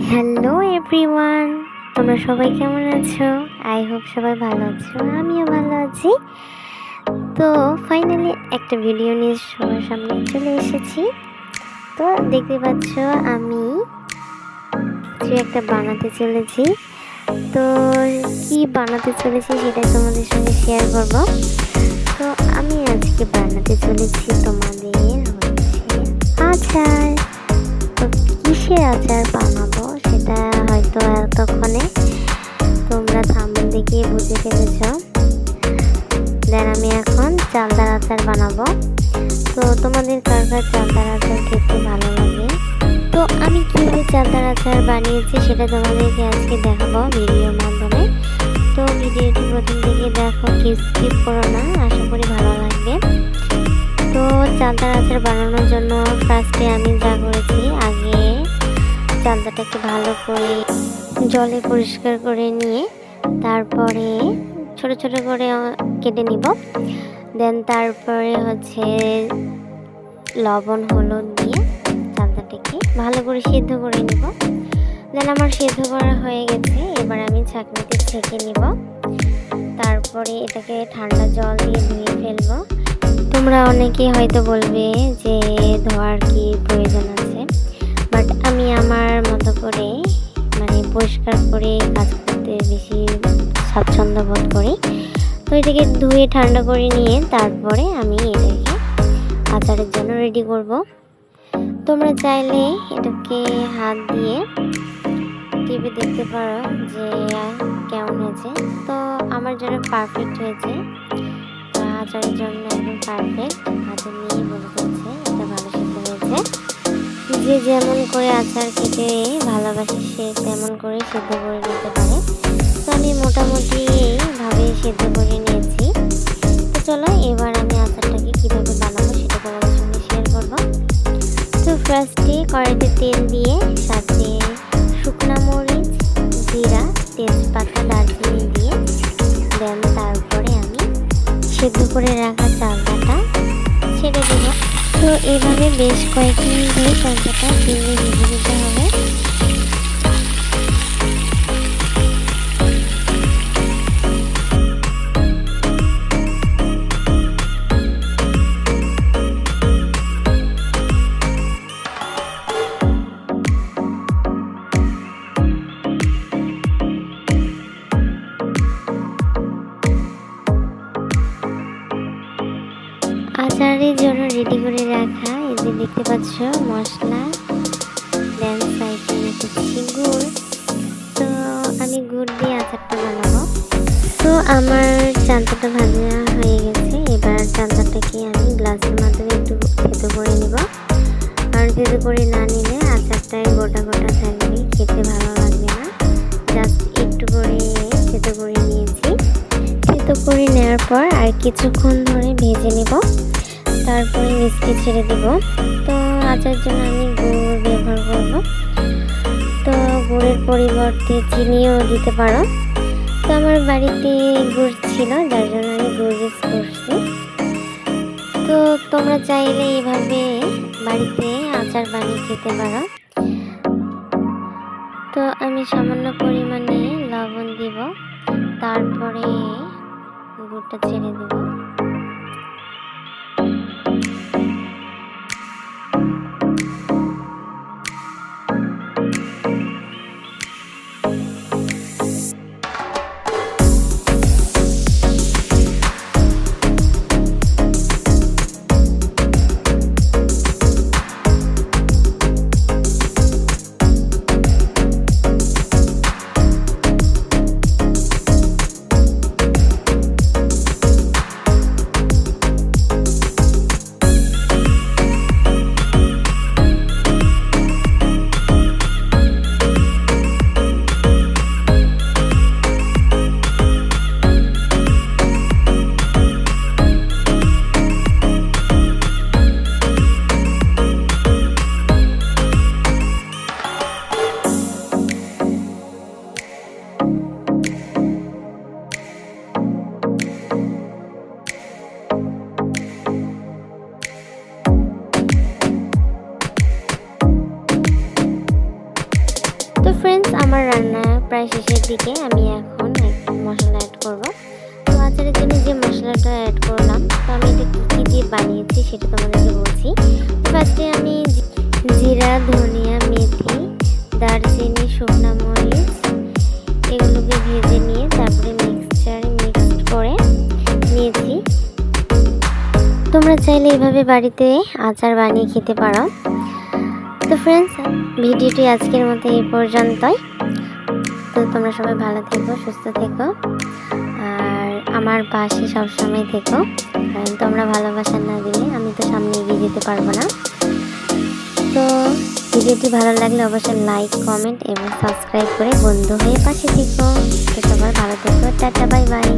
Hello everyone, তোমরা সবাই কেমন আছো? আই হোপ সবাই ভালো আছো, আমিও ভালো আছি। তো ফাইনালি একটা ভিডিও নিয়ে সবার সামনে চলে এসেছি। তো দেখতে পাচ্ছ আমি কিছু একটা বানাতে চলেছি। তো কি বানাতে চলেছি সেটা তোমাদের সঙ্গে শেয়ার করব। তো আমি আজকে বানাতে চলেছি তোমাদের আচার। তো কিসের আচার বানাবো সেটা হয়তো এতক্ষণে তোমরা থাম্বনেল দেখে বুঝে ফেলেছ। দেন আমি এখন চালতার আচার বানাবো। তো তোমাদের কার কার চালতার আচার খেতে ভালো লাগে? তো আমি কীভাবে চালতার আচার বানিয়েছি সেটা তোমাদেরকে আজকে দেখাবো ভিডিওর মাধ্যমে। তো ভিডিওটি প্রথম থেকে দেখো, কেউ স্কিপ করো না, আশা করি ভালো লাগবে। তো চালতার আচার বানানোর জন্য ফার্স্টে আমি যা করেছি, আগে চালতাটাকে ভালো করে জলে পরিষ্কার করে নিয়ে তারপরে ছোট ছোট করে কেটে নিব। দেন তারপরে লবণ হলুদ দিয়ে চালতাটাকে ভালো করে সিদ্ধ করে নিব। দেন আমার সিদ্ধ করা হয়ে গেছে, এবার আমি ছাঁকনিতে ছেঁকে নিব। তারপরে এটাকে ঠান্ডা জল দিয়ে ধুয়ে ফেলবো। তোমরা অনেকেই হয়তো বলবে যে ধোয়ার কি প্রয়োজন আছে, বাট আমি আমার মতো করে পরিষ্কার করে কাজ করতে বেশি স্বাচ্ছন্দ্য বোধ করি। তো এটাকে ধুয়ে ঠান্ডা করে নিয়ে তারপরে আমি এটাকে আচারের জন্য রেডি করব। তোমরা চাইলে এটাকে হাত দিয়ে টিপে দেখতে পারো যে কেমন হয়েছে। তো আমার জন্য পারফেক্ট হয়েছে, আচারের জন্য একদম পারফেক্ট। হাতে নিয়ে বোঝা যাচ্ছে এটা ভালো সিদ্ধ হয়েছে। যে যেমন করে আচার খেতে ভালোবাসে সে তেমন করে সিদ্ধ করে নিতে পারে। তো আমি মোটামুটি ভাবে সিদ্ধ করে নিয়েছি। তো চলো এবার আমি আচারটাকে কীভাবে বানাবো সেটা তোমাদের সঙ্গে শেয়ার করবো। তো ফার্স্টে কড়াইতে তেল দিয়ে সাথে শুকনা মরিচ, জিরা, তেজপাতা, দারচিনি দিয়ে দেন তারপরে আমি সেদ্ধ করে রাখা চালতাটা ছেড়ে দেবো। তো এইভাবে বেশ কয়েক মিনিট ধরে চালতাটা তেলে ভেজে দিতে হবে। আচারের জন্য রেডি করে রাখা এই যে দেখতে পাচ্ছ মশলা, দেন সাইডে রেখেছি গুড়। তো আমি গুড় দিয়ে আচারটা বানাবো। তো আমার চালতাটা ভাজা হয়ে গেছে, এবার চালতাটাকে আমি গ্লাসের মাধ্যমে একটু থেতো করে নিব। আর থেতো করে না নিলে আচারটায় গোটা গোটা থাকবে, খেতে ভালো লাগবে না। জাস্ট একটু করে থেতো করে নিয়েছি। থেতো করে নেওয়ার পর আর কিছুক্ষণ ধরে ভেজে নেব, তারপরে মিষ্টি ছেড়ে দেব। তো আচার জন্য আমি গুড় ব্যবহার করব। তো গুড়ের পরিবর্তে চিনিও দিতে পারো। তো আমার বাড়িতে গুড় ছিল, যার জন্য আমি গুড় ইউজ করছি। তো তোমরা চাইলে এইভাবে বাড়িতে আচার বানিয়ে খেতে পারো। তো আমি সামান্য পরিমাণে লবণ দিব, তারপরে গুড়টা ছেড়ে দেব। ফ্রেন্ডস, আমার রান্না প্রায় শেষের দিকে। আমি এখন মশলা অ্যাড করব। তো আচারের জন্য যে মশলাটা অ্যাড করলাম, তো আমি এটা কী দিয়ে বানিয়েছি সেটা তোমাদেরকে বলছি। ফার্স্টে আমি জিরা, ধনিয়া, মেথি, দারচিনি, শুকনো মরিচ এগুলোকে ভেজে নিয়ে তারপরে মিক্সড করে নিয়েছি। তোমরা চাইলে এইভাবে বাড়িতে আচার বানিয়ে খেতে পারো। তো ফ্রেন্ডস, ভিডিওটি আজকের মতো এই পর্যন্তই। তো তোমরা সবাই ভালো থেকো, সুস্থ থেকো, আর আমার পাশে সবসময় থেকো। কারণ তোমরা ভালোবাসা না দিলে আমি তো সামনে এগিয়ে যেতে পারবো না। তো ভিডিওটি ভালো লাগলে অবশ্যই লাইক, কমেন্ট এবং সাবস্ক্রাইব করে বন্ধু হয়ে পাশে থেকো। তো সবাই ভালো থেকো, টাটা, বাই বাই।